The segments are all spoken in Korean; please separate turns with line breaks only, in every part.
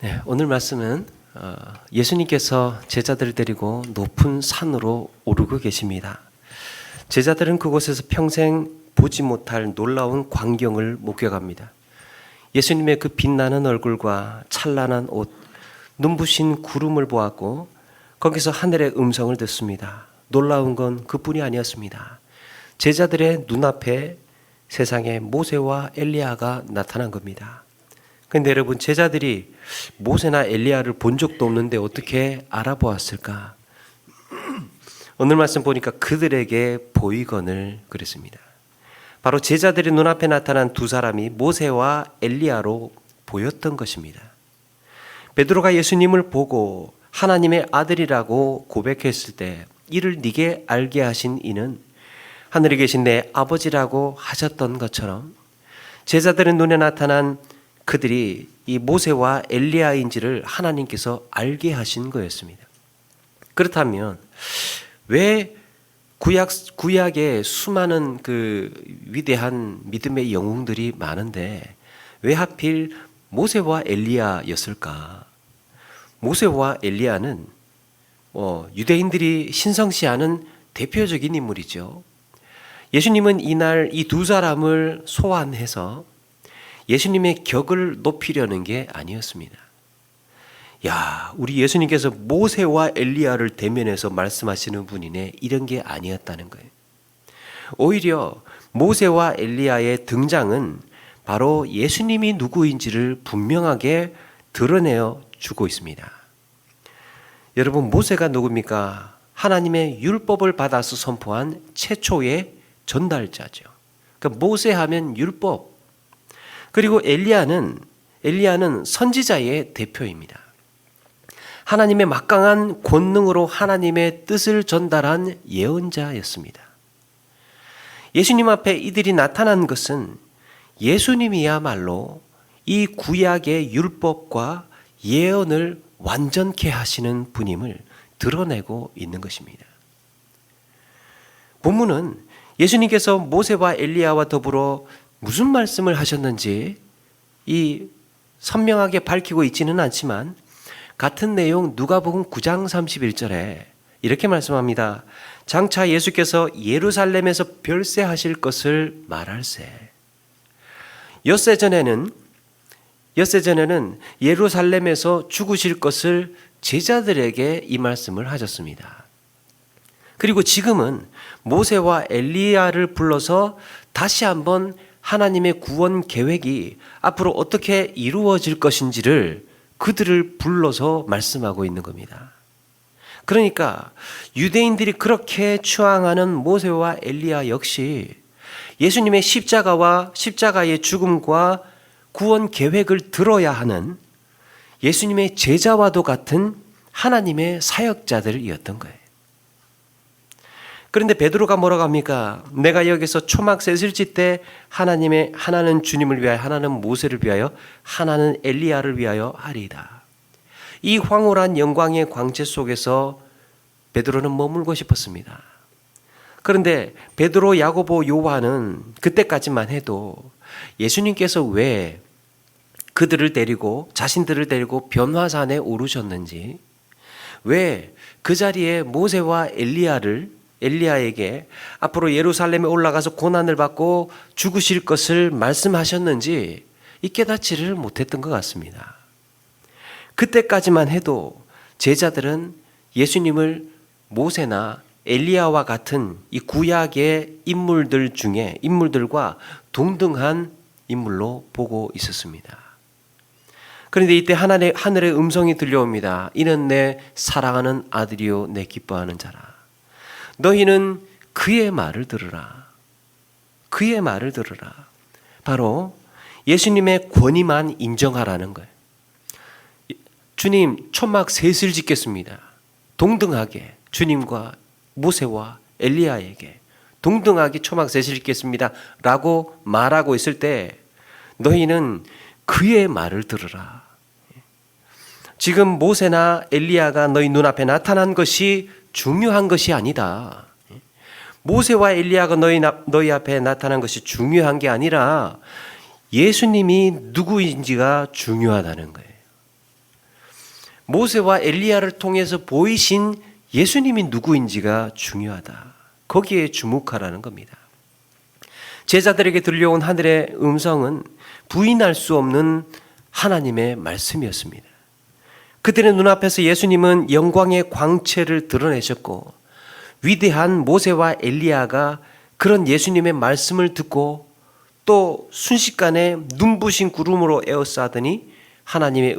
네, 오늘 말씀은 예수님께서 제자들을 데리고 높은 산으로 오르고 계십니다. 제자들은 그곳에서 평생 보지 못할 놀라운 광경을 목격합니다. 예수님의 그 빛나는 얼굴과 찬란한 옷, 눈부신 구름을 보았고 거기서 하늘의 음성을 듣습니다. 놀라운 건 그뿐이 아니었습니다. 제자들의 눈앞에 세상에 모세와 엘리야가 나타난 겁니다. 그런데 여러분, 제자들이 모세나 엘리야를 본 적도 없는데 어떻게 알아보았을까? 오늘 말씀 보니까 그들에게 보이거늘 그랬습니다. 바로 제자들의 눈앞에 나타난 두 사람이 모세와 엘리야로 보였던 것입니다. 베드로가 예수님을 보고 하나님의 아들이라고 고백했을 때 이를 네게 알게 하신 이는 하늘에 계신 내 아버지라고 하셨던 것처럼 제자들의 눈에 나타난 그들이 이 모세와 엘리야인지를 하나님께서 알게 하신 거였습니다. 그렇다면 왜 구약에 수많은 그 위대한 믿음의 영웅들이 많은데 왜 하필 모세와 엘리야였을까? 모세와 엘리야는 유대인들이 신성시하는 대표적인 인물이죠. 예수님은 이날 이 두 사람을 소환해서 예수님의 격을 높이려는 게 아니었습니다. 우리 예수님께서 모세와 엘리야를 대면해서 말씀하시는 분이네, 이런 게 아니었다는 거예요. 오히려 모세와 엘리야의 등장은 바로 예수님이 누구인지를 분명하게 드러내어 주고 있습니다. 여러분, 모세가 누굽니까? 하나님의 율법을 받아서 선포한 최초의 전달자죠. 그러니까 모세 하면 율법. 그리고 엘리야는 선지자의 대표입니다. 하나님의 막강한 권능으로 하나님의 뜻을 전달한 예언자였습니다. 예수님 앞에 이들이 나타난 것은 예수님이야말로 이 구약의 율법과 예언을 완전케 하시는 분임을 드러내고 있는 것입니다. 본문은 예수님께서 모세와 엘리야와 더불어 무슨 말씀을 하셨는지 선명하게 밝히고 있지는 않지만 같은 내용 누가복음 9장 31절에 이렇게 말씀합니다. 장차 예수께서 예루살렘에서 별세하실 것을 말할세. 엿새 전에는 예루살렘에서 죽으실 것을 제자들에게 이 말씀을 하셨습니다. 그리고 지금은 모세와 엘리야를 불러서 다시 한번 하나님의 구원 계획이 앞으로 어떻게 이루어질 것인지를 그들을 불러서 말씀하고 있는 겁니다. 그러니까 유대인들이 그렇게 추앙하는 모세와 엘리야 역시 예수님의 십자가와 십자가의 죽음과 구원 계획을 들어야 하는 예수님의 제자와도 같은 하나님의 사역자들이었던 거예요. 그런데 베드로가 뭐라고 합니까? 내가 여기서 초막 셋을질 때 하나는 주님을 위하여, 하나는 모세를 위하여, 하나는 엘리야를 위하여 하리이다. 이 황홀한 영광의 광채 속에서 베드로는 머물고 싶었습니다. 그런데 베드로, 야고보, 요한은 그때까지만 해도 예수님께서 왜 그들을 데리고 자신들을 데리고 변화산에 오르셨는지, 왜 그 자리에 모세와 엘리야에게 앞으로 예루살렘에 올라가서 고난을 받고 죽으실 것을 말씀하셨는지 이 깨닫지를 못했던 것 같습니다. 그때까지만 해도 제자들은 예수님을 모세나 엘리야와 같은 이 구약의 인물들과 동등한 인물로 보고 있었습니다. 그런데 이때 하늘의 음성이 들려옵니다. 이는 내 사랑하는 아들이요 내 기뻐하는 자라. 너희는 그의 말을 들으라. 그의 말을 들으라. 바로 예수님의 권위만 인정하라는 거예요. 주님, 초막 셋을 짓겠습니다. 동등하게 주님과 모세와 엘리야에게 동등하게 초막 셋을 짓겠습니다 라고 말하고 있을 때 너희는 그의 말을 들으라. 지금 모세나 엘리야가 너희 눈앞에 나타난 것이 중요한 것이 아니다. 모세와 엘리야가 너희 앞에 나타난 것이 중요한 게 아니라 예수님이 누구인지가 중요하다는 거예요. 모세와 엘리야를 통해서 보이신 예수님이 누구인지가 중요하다. 거기에 주목하라는 겁니다. 제자들에게 들려온 하늘의 음성은 부인할 수 없는 하나님의 말씀이었습니다. 그들의 눈앞에서 예수님은 영광의 광채를 드러내셨고, 위대한 모세와 엘리야가 그런 예수님의 말씀을 듣고 또 순식간에 눈부신 구름으로 에워싸더니 하나님의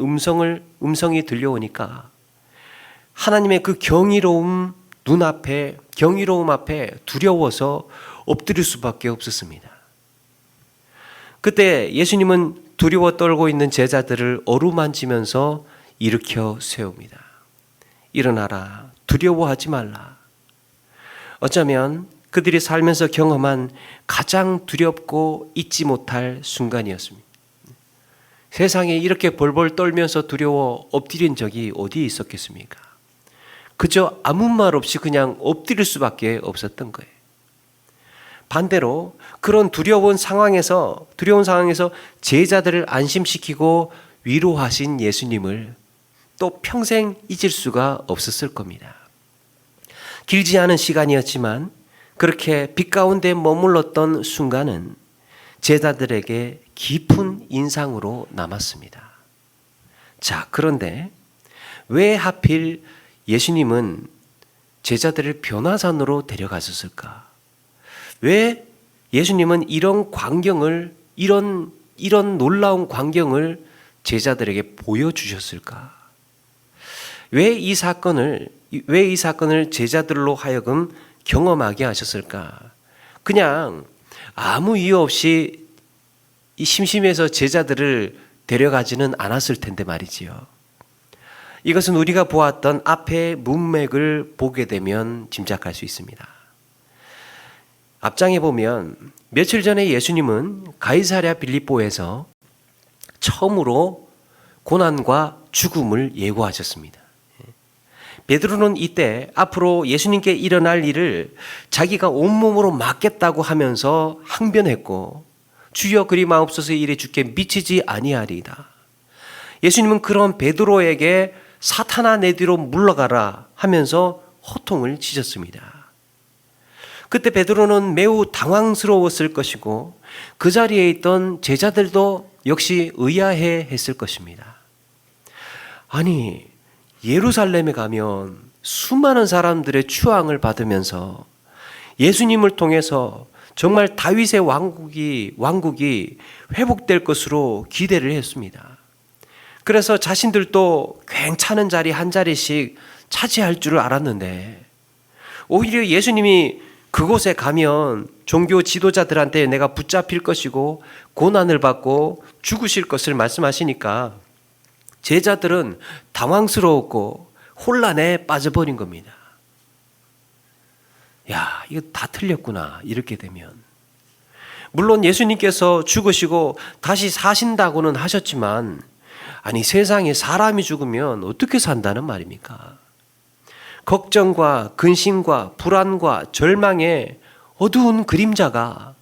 음성이 들려오니까 하나님의 그 경이로움 앞에 두려워서 엎드릴 수밖에 없었습니다. 그때 예수님은 두려워 떨고 있는 제자들을 어루만지면서 일으켜 세웁니다. 일어나라, 두려워하지 말라. 어쩌면 그들이 살면서 경험한 가장 두렵고 잊지 못할 순간이었습니다. 세상에 이렇게 벌벌 떨면서 두려워 엎드린 적이 어디 있었겠습니까? 그저 아무 말 없이 그냥 엎드릴 수밖에 없었던 거예요. 반대로 그런 두려운 상황에서 제자들을 안심시키고 위로하신 예수님을 또 평생 잊을 수가 없었을 겁니다. 길지 않은 시간이었지만 그렇게 빛 가운데 머물렀던 순간은 제자들에게 깊은 인상으로 남았습니다. 자, 그런데 왜 하필 예수님은 제자들을 변화산으로 데려가셨을까? 왜 예수님은 이런 놀라운 광경을 제자들에게 보여주셨을까? 왜 이 사건을 제자들로 하여금 경험하게 하셨을까? 그냥 아무 이유 없이 심심해서 제자들을 데려가지는 않았을 텐데 말이지요. 이것은 우리가 보았던 앞의 문맥을 보게 되면 짐작할 수 있습니다. 앞장에 보면 며칠 전에 예수님은 가이사랴 빌립보에서 처음으로 고난과 죽음을 예고하셨습니다. 베드로는 이때 앞으로 예수님께 일어날 일을 자기가 온몸으로 막겠다고 하면서 항변했고, 주여 그리 마옵소서 이래 주께 미치지 아니하리이다. 예수님은 그런 베드로에게 사탄아 내 뒤로 물러가라 하면서 호통을 치셨습니다. 그때 베드로는 매우 당황스러웠을 것이고 그 자리에 있던 제자들도 역시 의아해 했을 것입니다. 아니, 예루살렘에 가면 수많은 사람들의 추앙을 받으면서 예수님을 통해서 정말 다윗의 왕국이 회복될 것으로 기대를 했습니다. 그래서 자신들도 괜찮은 자리 한 자리씩 차지할 줄을 알았는데, 오히려 예수님이 그곳에 가면 종교 지도자들한테 내가 붙잡힐 것이고 고난을 받고 죽으실 것을 말씀하시니까 제자들은 당황스러웠고 혼란에 빠져버린 겁니다. 야, 이거 다 틀렸구나. 이렇게 되면. 물론 예수님께서 죽으시고 다시 사신다고는 하셨지만, 아니 세상에 사람이 죽으면 어떻게 산다는 말입니까? 걱정과 근심과 불안과 절망의 어두운 그림자가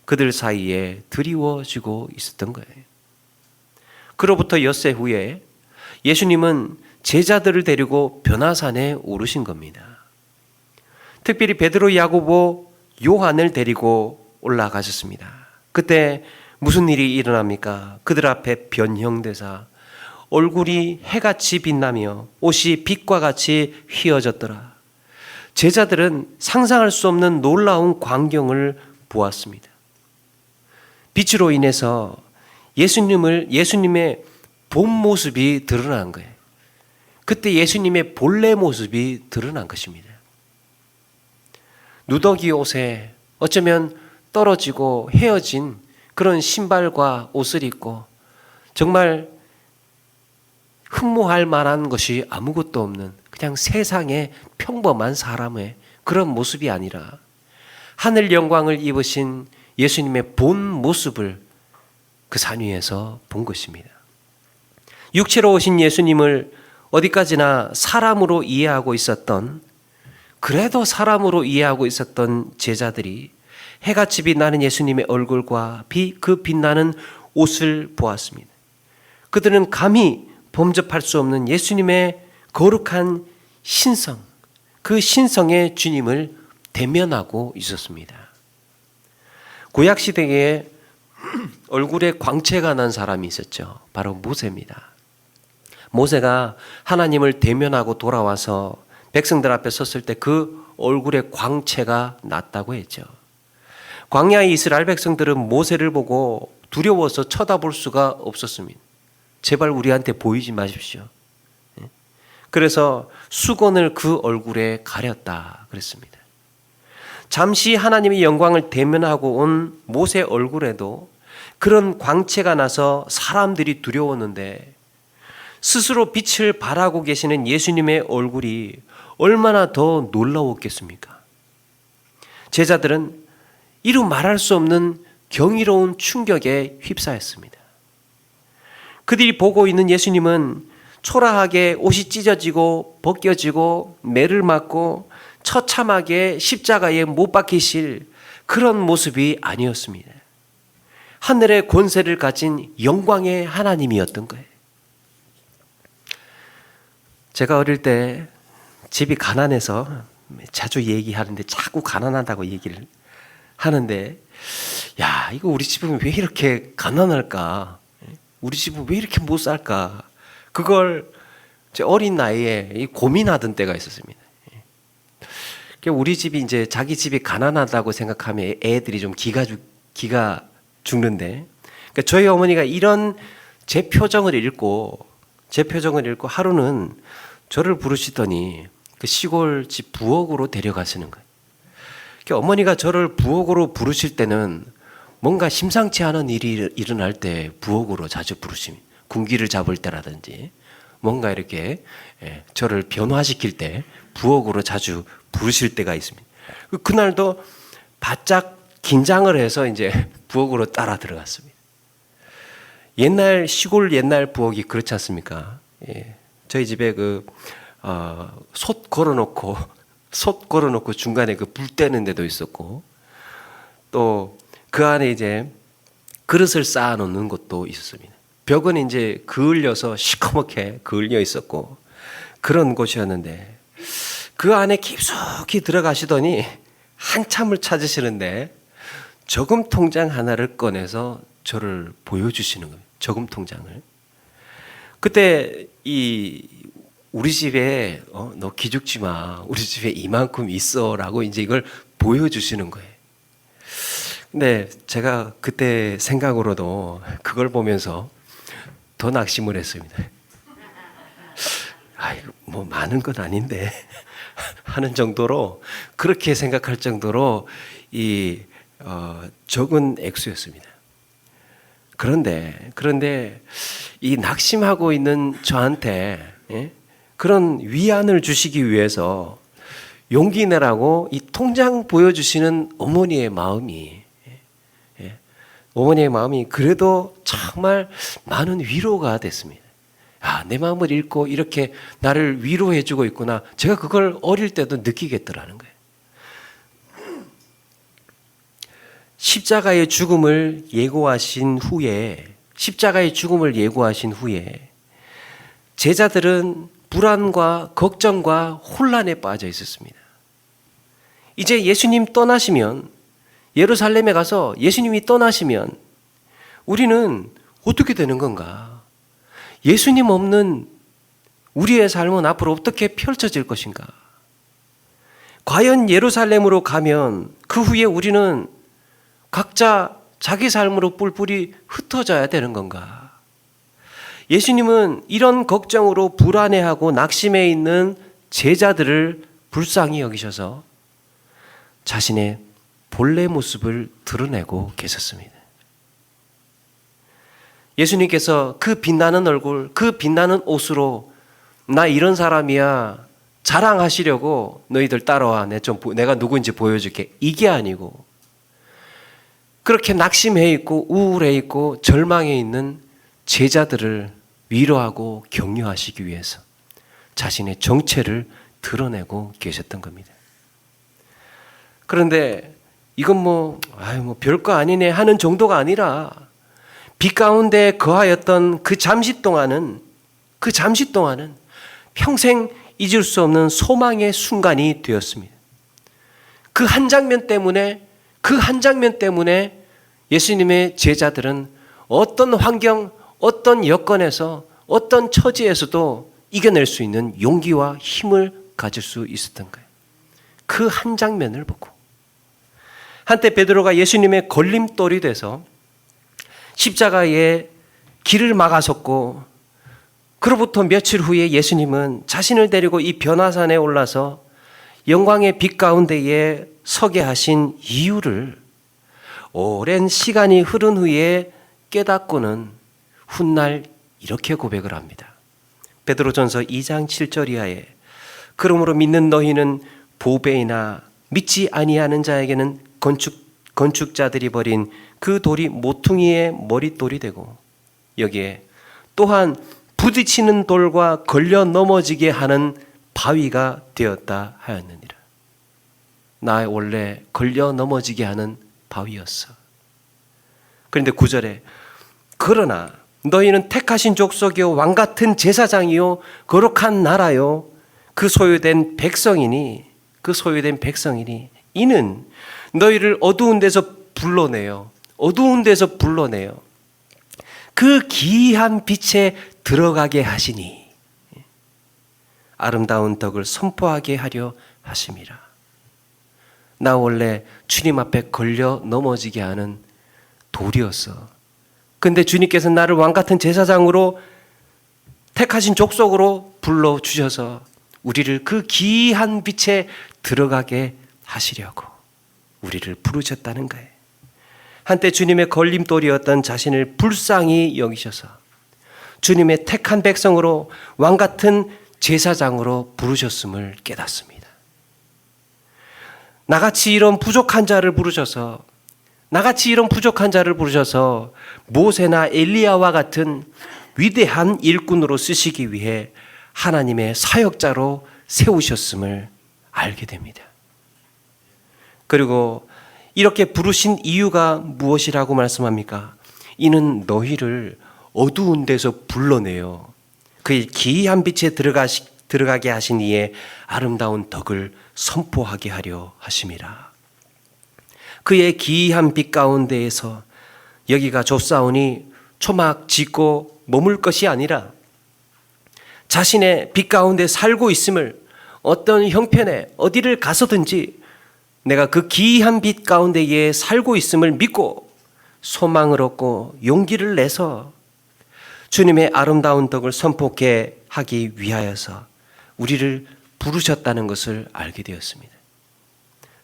그들 사이에 드리워지고 있었던 거예요. 그로부터 엿새 후에 예수님은 제자들을 데리고 변화산에 오르신 겁니다. 특별히 베드로, 야고보, 요한을 데리고 올라가셨습니다. 그때 무슨 일이 일어납니까? 그들 앞에 변형되사 얼굴이 해같이 빛나며 옷이 빛과 같이 휘어졌더라. 제자들은 상상할 수 없는 놀라운 광경을 보았습니다. 빛으로 인해서 예수님의 본 모습이 드러난 거예요. 그때 예수님의 본래 모습이 드러난 것입니다. 누더기 옷에 어쩌면 떨어지고 헤어진 그런 신발과 옷을 입고 정말 흠모할 만한 것이 아무것도 없는 그냥 세상의 평범한 사람의 그런 모습이 아니라 하늘 영광을 입으신 예수님의 본 모습을 그 산 위에서 본 것입니다. 육체로 오신 예수님을 어디까지나 사람으로 이해하고 있었던, 그래도 사람으로 이해하고 있었던 제자들이 해같이 빛나는 예수님의 얼굴과 그 빛나는 옷을 보았습니다. 그들은 감히 범접할 수 없는 예수님의 거룩한 신성, 그 신성의 주님을 대면하고 있었습니다. 구약 시대에 얼굴에 광채가 난 사람이 있었죠. 바로 모세입니다. 모세가 하나님을 대면하고 돌아와서 백성들 앞에 섰을 때 그 얼굴에 광채가 났다고 했죠. 광야의 이스라엘 백성들은 모세를 보고 두려워서 쳐다볼 수가 없었습니다. 제발 우리한테 보이지 마십시오. 그래서 수건을 그 얼굴에 가렸다 그랬습니다. 잠시 하나님의 영광을 대면하고 온 모세 얼굴에도 그런 광채가 나서 사람들이 두려웠는데 스스로 빛을 발하고 계시는 예수님의 얼굴이 얼마나 더 놀라웠겠습니까? 제자들은 이루 말할 수 없는 경이로운 충격에 휩싸였습니다. 그들이 보고 있는 예수님은 초라하게 옷이 찢어지고 벗겨지고 매를 맞고 처참하게 십자가에 못 박히실 그런 모습이 아니었습니다. 하늘의 권세를 가진 영광의 하나님이었던 거예요. 제가 어릴 때 집이 가난해서 자주 얘기하는데 자꾸 가난하다고 얘기를 하는데, 야, 이거 우리 집은 왜 이렇게 가난할까? 우리 집은 왜 이렇게 못 살까? 그걸 제 어린 나이에 고민하던 때가 있었습니다. 우리 집이 이제 자기 집이 가난하다고 생각하면 애들이 좀 기가 죽는데, 그러니까 저희 어머니가 이런 제 표정을 읽고 하루는 저를 부르시더니 그 시골집 부엌으로 데려가시는 거예요. 그러니까 어머니가 저를 부엌으로 부르실 때는 뭔가 심상치 않은 일이 일어날 때 부엌으로 자주 부르십니다. 군기를 잡을 때라든지 뭔가 이렇게 저를 변화시킬 때 부엌으로 자주 부르실 때가 있습니다. 그날도 바짝 긴장을 해서 이제 부엌으로 따라 들어갔습니다. 시골 옛날 부엌이 그렇지 않습니까? 저희 집에 솥 걸어놓고 중간에 불 떼는 데도 있었고, 또 그 안에 이제 그릇을 쌓아 놓는 곳도 있었습니다. 벽은 이제 그을려서 시커멓게 그을려 있었고 그런 곳이었는데, 그 안에 깊숙이 들어가시더니 한참을 찾으시는데 저금 통장 하나를 꺼내서 저를 보여주시는 거예요. 저금 통장을. 그때 우리 집에 너 기죽지 마. 우리 집에 이만큼 있어라고 이제 이걸 보여주시는 거예요. 근데 제가 그때 생각으로도 그걸 보면서 더 낙심을 했습니다. 뭐 많은 건 아닌데 하는 정도로, 그렇게 생각할 정도로 적은 액수였습니다. 그런데 이 낙심하고 있는 저한테 그런 위안을 주시기 위해서 용기 내라고 이 통장 보여주시는 어머니의 마음이 그래도 정말 많은 위로가 됐습니다. 내 마음을 읽고 이렇게 나를 위로해 주고 있구나. 제가 그걸 어릴 때도 느끼겠더라는 거예요. 십자가의 죽음을 예고하신 후에 제자들은 불안과 걱정과 혼란에 빠져 있었습니다. 이제 예루살렘에 가서 예수님이 떠나시면 우리는 어떻게 되는 건가? 예수님 없는 우리의 삶은 앞으로 어떻게 펼쳐질 것인가? 과연 예루살렘으로 가면 그 후에 우리는 각자 자기 삶으로 뿔뿔이 흩어져야 되는 건가? 예수님은 이런 걱정으로 불안해하고 낙심해 있는 제자들을 불쌍히 여기셔서 자신의 본래 모습을 드러내고 계셨습니다. 예수님께서 그 빛나는 얼굴, 그 빛나는 옷으로 나 이런 사람이야 자랑하시려고 너희들 따라와, 내가 누구인지 보여줄게, 이게 아니고 그렇게 낙심해 있고 우울해 있고 절망해 있는 제자들을 위로하고 격려하시기 위해서 자신의 정체를 드러내고 계셨던 겁니다. 그런데 이건 별거 아니네 하는 정도가 아니라 빛 가운데 거하였던 그 잠시 동안은 그 잠시 동안은 평생 잊을 수 없는 소망의 순간이 되었습니다. 그 한 장면 때문에 예수님의 제자들은 어떤 환경, 어떤 여건에서, 어떤 처지에서도 이겨낼 수 있는 용기와 힘을 가질 수 있었던 거예요. 그 한 장면을 보고. 한때 베드로가 예수님의 걸림돌이 돼서 십자가에 길을 막아섰고, 그로부터 며칠 후에 예수님은 자신을 데리고 이 변화산에 올라서 영광의 빛 가운데에 서게 하신 이유를 오랜 시간이 흐른 후에 깨닫고는 훗날 이렇게 고백을 합니다. 베드로전서 2장 7절 이하에 그러므로 믿는 너희는 보배이나 믿지 아니하는 자에게는 건축자들이 버린 그 돌이 모퉁이의 머릿돌이 되고 여기에 또한 부딪히는 돌과 걸려 넘어지게 하는 바위가 되었다 하였느니라. 나 원래 걸려 넘어지게 하는 바위였어. 그런데 9절에 그러나 너희는 택하신 족속이요 왕같은 제사장이요 거룩한 나라요 그 소유된 백성이니 이는 너희를 어두운 데서 불러내요 그 기이한 빛에 들어가게 하시니 아름다운 덕을 선포하게 하려 하심이라. 나 원래 주님 앞에 걸려 넘어지게 하는 돌이었어. 근데 주님께서 나를 왕같은 제사장으로 택하신 족속으로 불러주셔서 우리를 그 기이한 빛에 들어가게 하시려고 우리를 부르셨다는 거예요. 한때 주님의 걸림돌이었던 자신을 불쌍히 여기셔서 주님의 택한 백성으로 왕같은 제사장으로 부르셨음을 깨닫습니다. 나같이 이런 부족한 자를 부르셔서 모세나 엘리야와 같은 위대한 일꾼으로 쓰시기 위해 하나님의 사역자로 세우셨음을 알게 됩니다. 그리고 이렇게 부르신 이유가 무엇이라고 말씀합니까? 이는 너희를 어두운 데서 불러내요 그의 기이한 빛에 들어가게 하신 이의 아름다운 덕을 선포하게 하려 하심이라. 그의 기이한 빛 가운데에서 여기가 좁사오니 초막 짓고 머물 것이 아니라 자신의 빛 가운데 살고 있음을 어떤 형편에 어디를 가서든지 내가 그 기이한 빛 가운데에 살고 있음을 믿고 소망을 얻고 용기를 내서 주님의 아름다운 덕을 선포하게 하기 위하여서 우리를 부르셨다는 것을 알게 되었습니다.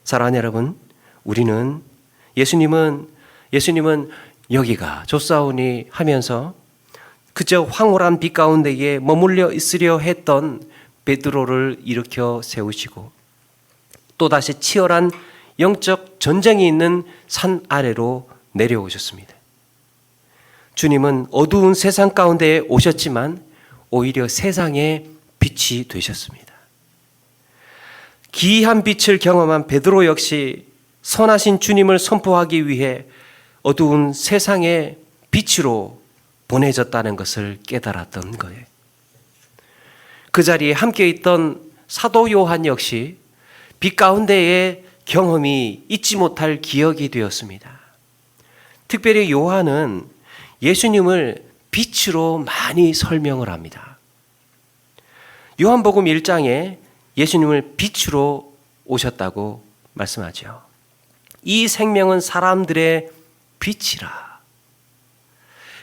사랑하는 여러분, 우리는 예수님은 여기가 좁사오니 하면서 그저 황홀한 빛 가운데에 머물러 있으려 했던 베드로를 일으켜 세우시고 또다시 치열한 영적 전쟁이 있는 산 아래로 내려오셨습니다. 주님은 어두운 세상 가운데에 오셨지만 오히려 세상의 빛이 되셨습니다. 기이한 빛을 경험한 베드로 역시 선하신 주님을 선포하기 위해 어두운 세상의 빛으로 보내졌다는 것을 깨달았던 거예요. 그 자리에 함께 있던 사도 요한 역시 빛 가운데의 경험이 잊지 못할 기억이 되었습니다. 특별히 요한은 예수님을 빛으로 많이 설명을 합니다. 요한복음 1장에 예수님을 빛으로 오셨다고 말씀하죠. 이 생명은 사람들의 빛이라.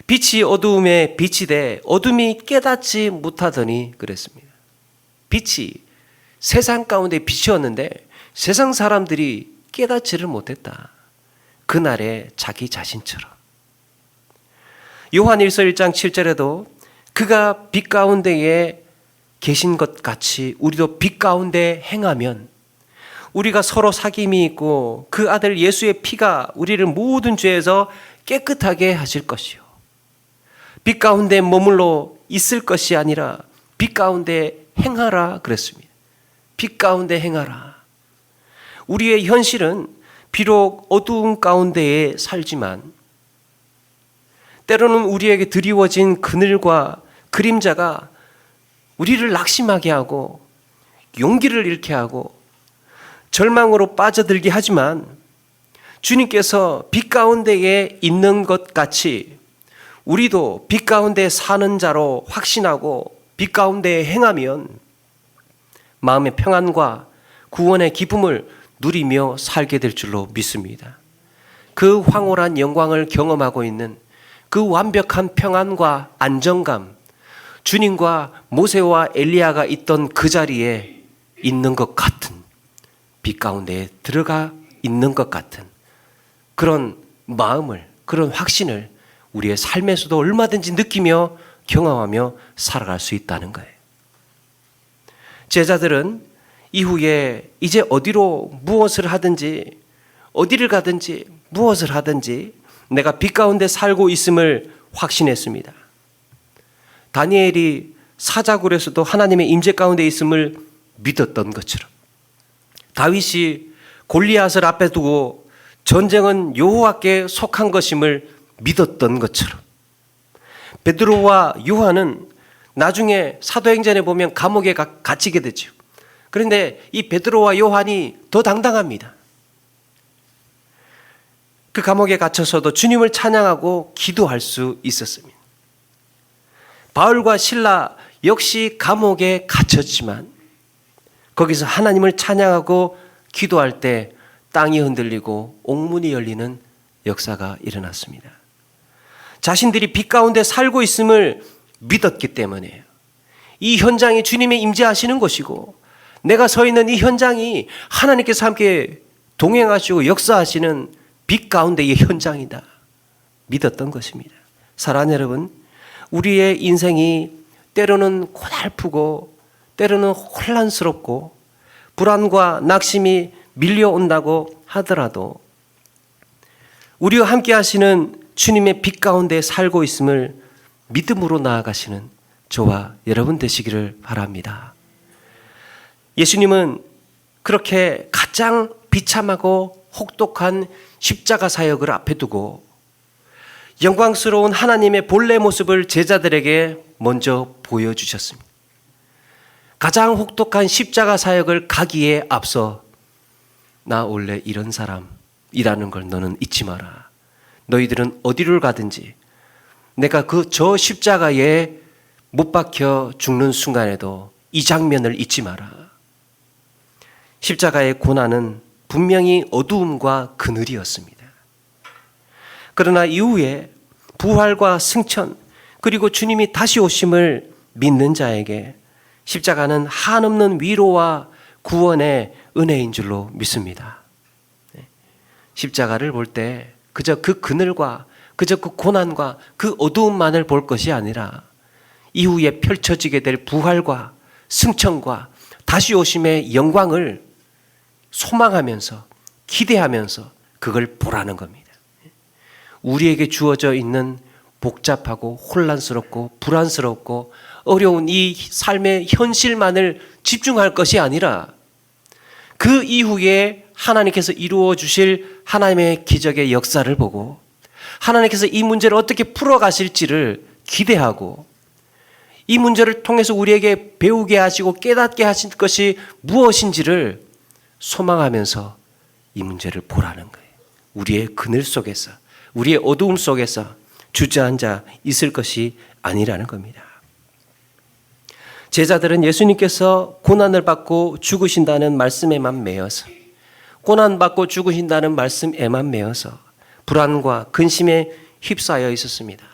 빛이 어두움에 빛이 돼 어둠이 깨닫지 못하더니 그랬습니다. 빛이 세상 가운데 빛이었는데 세상 사람들이 깨닫지를 못했다. 그날의 자기 자신처럼. 요한일서 1장 7절에도 그가 빛 가운데에 계신 것 같이 우리도 빛 가운데 행하면 우리가 서로 사귐이 있고 그 아들 예수의 피가 우리를 모든 죄에서 깨끗하게 하실 것이요. 빛 가운데 머물러 있을 것이 아니라 빛 가운데 행하라 그랬습니다. 빛 가운데 행하라. 우리의 현실은 비록 어두운 가운데에 살지만 때로는 우리에게 드리워진 그늘과 그림자가 우리를 낙심하게 하고 용기를 잃게 하고 절망으로 빠져들게 하지만 주님께서 빛 가운데에 있는 것 같이 우리도 빛 가운데 사는 자로 확신하고 빛 가운데 행하면 마음의 평안과 구원의 기쁨을 누리며 살게 될 줄로 믿습니다. 그 황홀한 영광을 경험하고 있는 그 완벽한 평안과 안정감, 주님과 모세와 엘리야가 있던 그 자리에 있는 것 같은, 빛 가운데에 들어가 있는 것 같은 그런 마음을, 그런 확신을 우리의 삶에서도 얼마든지 느끼며 경험하며 살아갈 수 있다는 거예요. 제자들은 이후에 이제 어디로 무엇을 하든지, 어디를 가든지 무엇을 하든지 내가 빛 가운데 살고 있음을 확신했습니다. 다니엘이 사자굴에서도 하나님의 임재 가운데 있음을 믿었던 것처럼, 다윗이 골리앗을 앞에 두고 전쟁은 여호와께 속한 것임을 믿었던 것처럼, 베드로와 요한은 나중에 사도행전에 보면 감옥에 갇히게 되죠. 그런데 이 베드로와 요한이 더 당당합니다. 그 감옥에 갇혀서도 주님을 찬양하고 기도할 수 있었습니다. 바울과 실라 역시 감옥에 갇혔지만 거기서 하나님을 찬양하고 기도할 때 땅이 흔들리고 옥문이 열리는 역사가 일어났습니다. 자신들이 빛 가운데 살고 있음을 믿었기 때문이에요. 이 현장이 주님의 임재하시는 곳이고 내가 서 있는 이 현장이 하나님께서 함께 동행하시고 역사하시는 빛 가운데의 현장이다 믿었던 것입니다. 사랑하는 여러분, 우리의 인생이 때로는 고달프고 때로는 혼란스럽고 불안과 낙심이 밀려온다고 하더라도 우리와 함께 하시는 주님의 빛 가운데 살고 있음을 믿음으로 나아가시는 저와 여러분 되시기를 바랍니다. 예수님은 그렇게 가장 비참하고 혹독한 십자가 사역을 앞에 두고 영광스러운 하나님의 본래 모습을 제자들에게 먼저 보여주셨습니다. 가장 혹독한 십자가 사역을 가기에 앞서 나 원래 이런 사람이라는 걸 너는 잊지 마라. 너희들은 어디를 가든지 내가 저 십자가에 못 박혀 죽는 순간에도 이 장면을 잊지 마라. 십자가의 고난은 분명히 어두움과 그늘이었습니다. 그러나 이후에 부활과 승천 그리고 주님이 다시 오심을 믿는 자에게 십자가는 한없는 위로와 구원의 은혜인 줄로 믿습니다. 십자가를 볼 때 그저 그 그늘과 그저 그 고난과 그 어두움만을 볼 것이 아니라 이후에 펼쳐지게 될 부활과 승천과 다시 오심의 영광을 소망하면서 기대하면서 그걸 보라는 겁니다. 우리에게 주어져 있는 복잡하고 혼란스럽고 불안스럽고 어려운 이 삶의 현실만을 집중할 것이 아니라 그 이후에 하나님께서 이루어 주실 하나님의 기적의 역사를 보고 하나님께서 이 문제를 어떻게 풀어가실지를 기대하고 이 문제를 통해서 우리에게 배우게 하시고 깨닫게 하실 것이 무엇인지를 소망하면서 이 문제를 보라는 거예요. 우리의 그늘 속에서 우리의 어두움 속에서 주저앉아 있을 것이 아니라는 겁니다. 제자들은 예수님께서 고난을 받고 죽으신다는 말씀에만 매여서 고난받고 죽으신다는 말씀에만 매여서 불안과 근심에 휩싸여 있었습니다.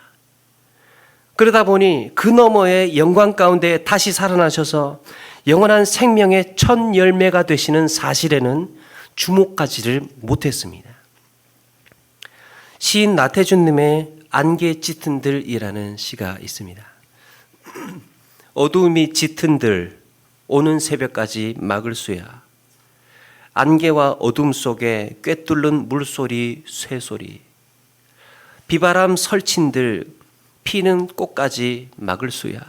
그러다 보니 그 너머의 영광 가운데 다시 살아나셔서 영원한 생명의 첫 열매가 되시는 사실에는 주목하지를 못했습니다. 시인 나태준님의 안개 짙은 들이라는 시가 있습니다. 어두움이 짙은 들 오는 새벽까지 막을 수야 안개와 어둠 속에 꿰뚫는 물소리 쇠소리 비바람 설친들 피는 꽃까지 막을 수야.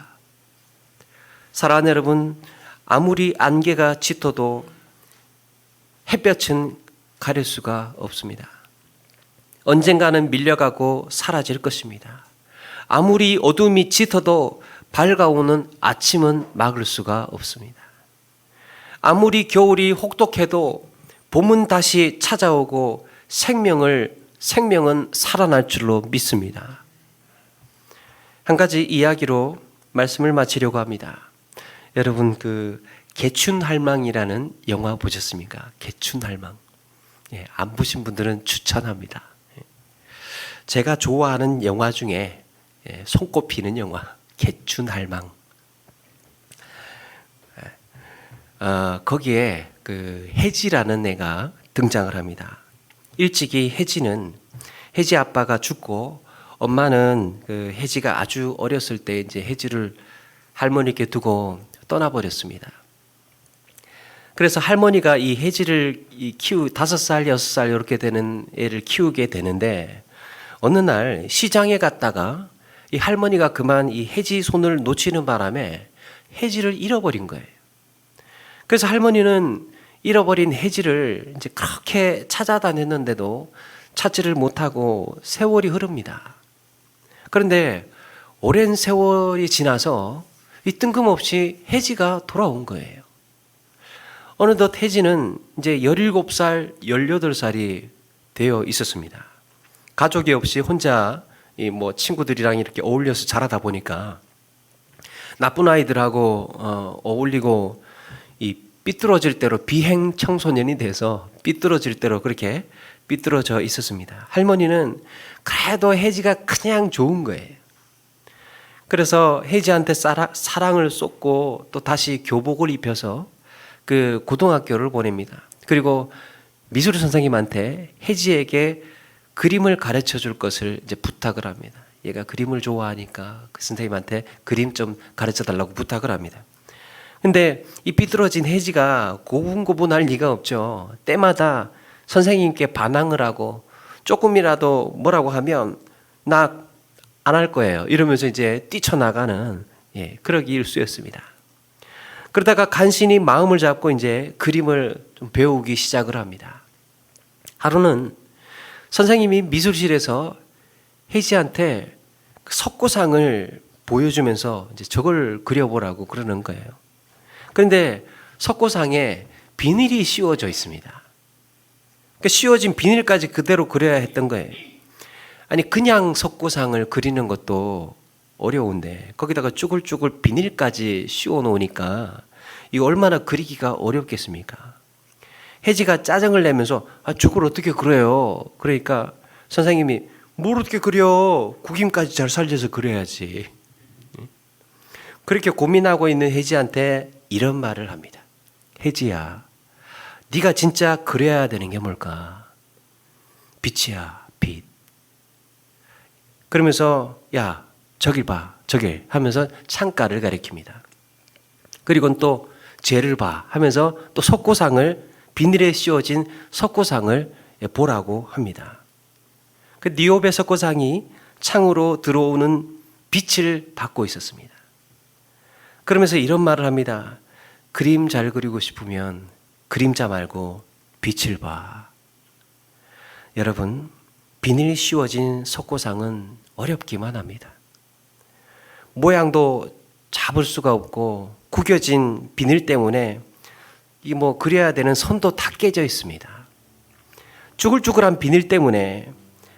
사랑하는 여러분, 아무리 안개가 짙어도 햇볕은 가릴 수가 없습니다. 언젠가는 밀려가고 사라질 것입니다. 아무리 어둠이 짙어도 밝아오는 아침은 막을 수가 없습니다. 아무리 겨울이 혹독해도 봄은 다시 찾아오고 생명은 살아날 줄로 믿습니다. 한 가지 이야기로 말씀을 마치려고 합니다. 여러분, 개춘할망이라는 영화 보셨습니까? 개춘할망. 예, 안 보신 분들은 추천합니다. 제가 좋아하는 영화 중에 손꼽히는 영화, 개춘할망. 거기에 혜지라는 애가 등장을 합니다. 일찍이 혜지 아빠가 죽고 엄마는 혜지가 아주 어렸을 때 이제 혜지를 할머니께 두고 떠나버렸습니다. 그래서 할머니가 이 혜지를 5살, 6살 이렇게 되는 애를 키우게 되는데 어느 날 시장에 갔다가 이 할머니가 그만 이 혜지 손을 놓치는 바람에 혜지를 잃어버린 거예요. 그래서 할머니는 잃어버린 혜지를 이제 그렇게 찾아다녔는데도 찾지를 못하고 세월이 흐릅니다. 그런데 오랜 세월이 지나서 이 뜬금없이 혜지가 돌아온 거예요. 어느덧 혜지는 이제 17살, 18살이 되어 있었습니다. 가족이 없이 혼자 친구들이랑 이렇게 어울려서 자라다 보니까 나쁜 아이들하고 어울리고 이 삐뚤어질 대로 비행 청소년이 돼서 삐뚤어질 대로 그렇게 삐뚤어져 있었습니다. 할머니는 그래도 혜지가 그냥 좋은 거예요. 그래서 혜지한테 사랑을 쏟고 또 다시 교복을 입혀서 고등학교를 보냅니다. 그리고 미술 선생님한테 혜지에게 그림을 가르쳐 줄 것을 이제 부탁을 합니다. 얘가 그림을 좋아하니까 그 선생님한테 그림 좀 가르쳐 달라고 부탁을 합니다. 근데 이 삐뚤어진 혜지가 고분고분할 리가 없죠. 때마다 선생님께 반항을 하고 조금이라도 뭐라고 하면 나 안 할 거예요. 이러면서 이제 뛰쳐나가는 그러기 일쑤였습니다. 그러다가 간신히 마음을 잡고 이제 그림을 좀 배우기 시작을 합니다. 하루는 선생님이 미술실에서 혜지한테 석고상을 보여주면서 이제 저걸 그려보라고 그러는 거예요. 그런데 석고상에 비닐이 씌워져 있습니다. 그러니까 씌워진 비닐까지 그대로 그려야 했던 거예요. 아니 그냥 석고상을 그리는 것도 어려운데 거기다가 쭈글쭈글 비닐까지 씌워 놓으니까 이거 얼마나 그리기가 어렵겠습니까? 혜지가 짜증을 내면서 저걸 어떻게 그려요? 그러니까 선생님이 뭘 어떻게 그려? 구김까지 잘 살려서 그려야지. 그렇게 고민하고 있는 혜지한테 이런 말을 합니다. 혜지야, 네가 진짜 그려야 되는 게 뭘까? 빛이야, 빛. 그러면서 야, 저길 봐, 저길 하면서 창가를 가리킵니다. 그리고 또 쟤를 봐 하면서 또 석고상을 비닐에 씌워진 석고상을 보라고 합니다. 그 니오베 석고상이 창으로 들어오는 빛을 받고 있었습니다. 그러면서 이런 말을 합니다. 그림 잘 그리고 싶으면 그림자 말고 빛을 봐. 여러분, 비닐 씌워진 석고상은 어렵기만 합니다. 모양도 잡을 수가 없고 구겨진 비닐 때문에 그려야 되는 선도 다 깨져 있습니다. 쭈글쭈글한 비닐 때문에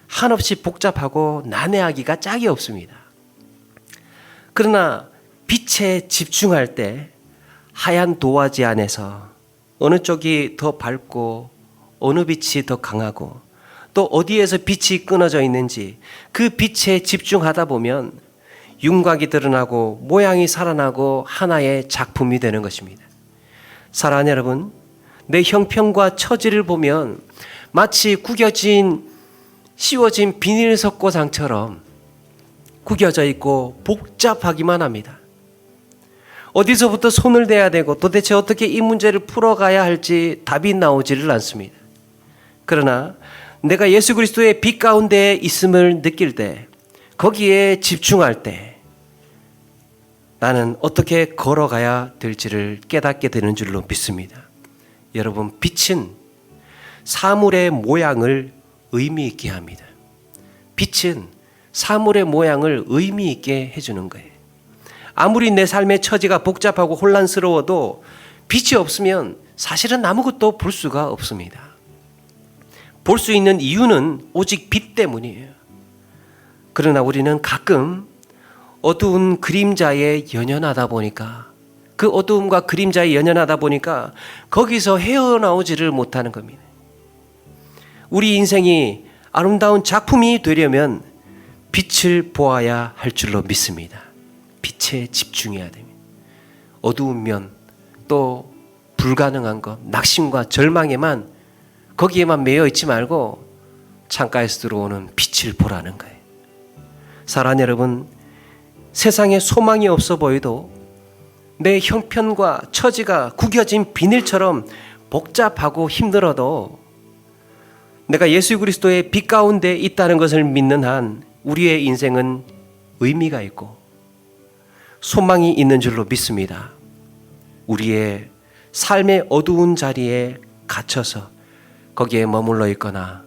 한없이 복잡하고 난해하기가 짝이 없습니다. 그러나 빛에 집중할 때 하얀 도화지 안에서 어느 쪽이 더 밝고 어느 빛이 더 강하고 또 어디에서 빛이 끊어져 있는지 그 빛에 집중하다 보면 윤곽이 드러나고 모양이 살아나고 하나의 작품이 되는 것입니다. 사랑하는 여러분, 내 형편과 처지를 보면 마치 씌워진 비닐 석고상처럼 구겨져 있고 복잡하기만 합니다. 어디서부터 손을 대야 되고 도대체 어떻게 이 문제를 풀어가야 할지 답이 나오지를 않습니다. 그러나 내가 예수 그리스도의 빛 가운데 있음을 느낄 때, 거기에 집중할 때 나는 어떻게 걸어가야 될지를 깨닫게 되는 줄로 믿습니다. 여러분, 빛은 사물의 모양을 의미 있게 합니다. 빛은 사물의 모양을 의미 있게 해주는 거예요. 아무리 내 삶의 처지가 복잡하고 혼란스러워도 빛이 없으면 사실은 아무것도 볼 수가 없습니다. 볼 수 있는 이유는 오직 빛 때문이에요. 그러나 우리는 가끔 어두운 그림자에 연연하다 보니까, 그 어두움과 그림자에 연연하다 보니까 거기서 헤어나오지를 못하는 겁니다. 우리 인생이 아름다운 작품이 되려면 빛을 보아야 할 줄로 믿습니다. 빛에 집중해야 됩니다. 어두운 면, 또 불가능한 것, 낙심과 절망에만, 거기에만 매여 있지 말고 창가에서 들어오는 빛을 보라는 거예요. 사랑하는 여러분, 세상에 소망이 없어 보여도 내 형편과 처지가 구겨진 비늘처럼 복잡하고 힘들어도 내가 예수 그리스도의 빛 가운데 있다는 것을 믿는 한 우리의 인생은 의미가 있고 소망이 있는 줄로 믿습니다. 우리의 삶의 어두운 자리에 갇혀서 거기에 머물러 있거나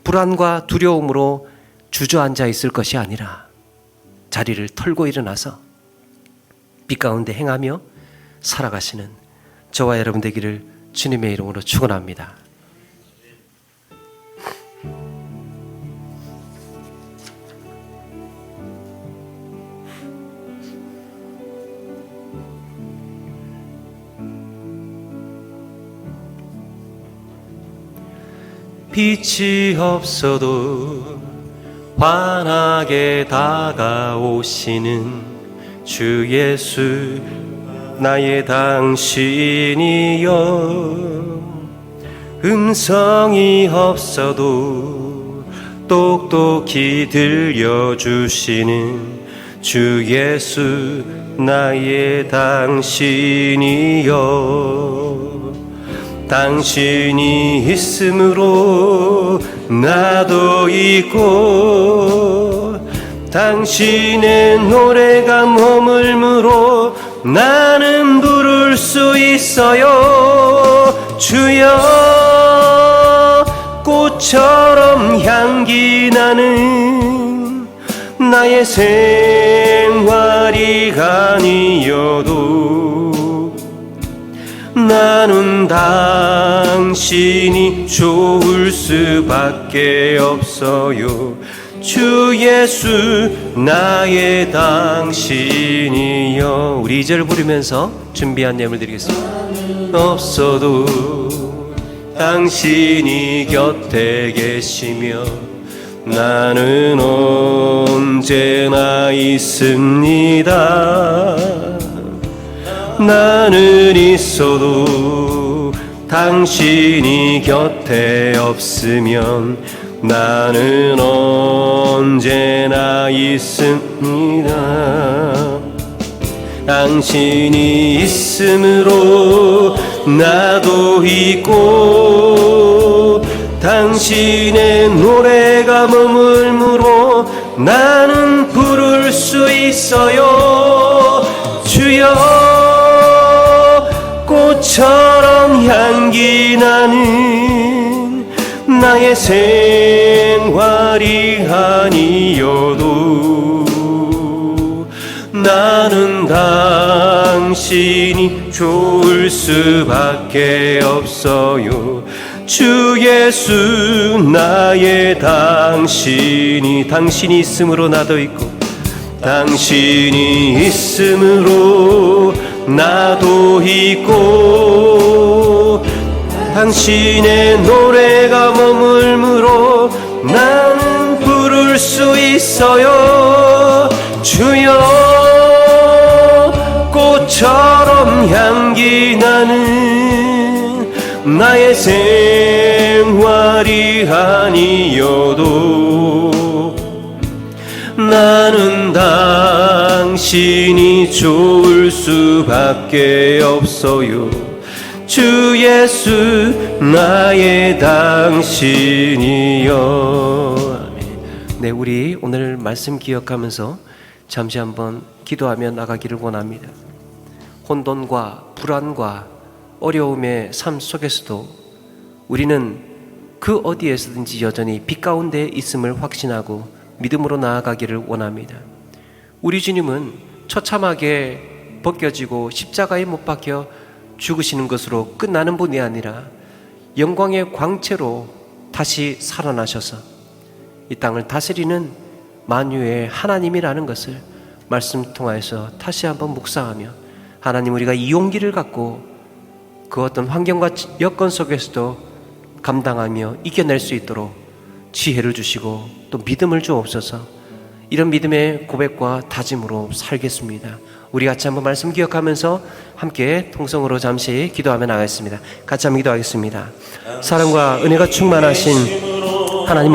불안과 두려움으로 주저앉아 있을 것이 아니라 자리를 털고 일어나서 빛 가운데 행하며 살아가시는 저와 여러분 되기를 주님의 이름으로 축원합니다. 빛이 없어도 환하게 다가오시는 주 예수 나의 당신이여, 음성이 없어도 똑똑히 들려주시는 주 예수 나의 당신이여, 당신이 있으므로 나도 있고 당신의 노래가 머물므로 나는 부를 수 있어요. 주여, 꽃처럼 향기 나는 나의 생활이 아니어도 나는 당신이 좋을 수밖에 없어요. 주 예수 나의 당신이여. 우리 2절 부르면서 준비한 예물 드리겠습니다. 없어도 당신이 곁에 계시며 나는 언제나 있습니다. 나는 있어도 당신이 곁에 없으면 나는 언제나 있습니다. 당신이 있으므로 나도 있고 당신의 노래가 머물므로 나는 부를 수 있어요. 주여, 꽃처럼 향기 나는 나의 생활이 아니어도 나는 당신이 좋을 수밖에 없어요. 주 예수 나의 당신이, 당신이 있으므로 나도 있고 당신이 있으므로 나도 있고 당신의 노래가 머물므로 나는 부를 수 있어요. 주여, 꽃처럼 향기 나는 나의 생활이 아니어도 나는 당신이 좋을 수밖에 없어요. 주 예수 나의 당신이여. 네, 우리 오늘 말씀 기억하면서 잠시 한번 기도하며 나가기를 원합니다. 혼돈과 불안과 어려움의 삶 속에서도 우리는 그 어디에서든지 여전히 빛 가운데 있음을 확신하고 믿음으로 나아가기를 원합니다. 우리 주님은 처참하게 벗겨지고 십자가에 못 박혀 죽으시는 것으로 끝나는 분이 아니라 영광의 광채로 다시 살아나셔서 이 땅을 다스리는 만유의 하나님이라는 것을 말씀 통하여서 다시 한번 묵상하며, 하나님, 우리가 이 용기를 갖고 그 어떤 환경과 여건 속에서도 감당하며 이겨낼 수 있도록 지혜를 주시고 또 믿음을 주옵소서. 이런 믿음의 고백과 다짐으로 살겠습니다. 우리 같이 한번 말씀 기억하면서 함께 통성으로 잠시 기도하며 나가겠습니다. 같이 한번 기도하겠습니다. 사랑과 은혜가 충만하신 하나님 아버지,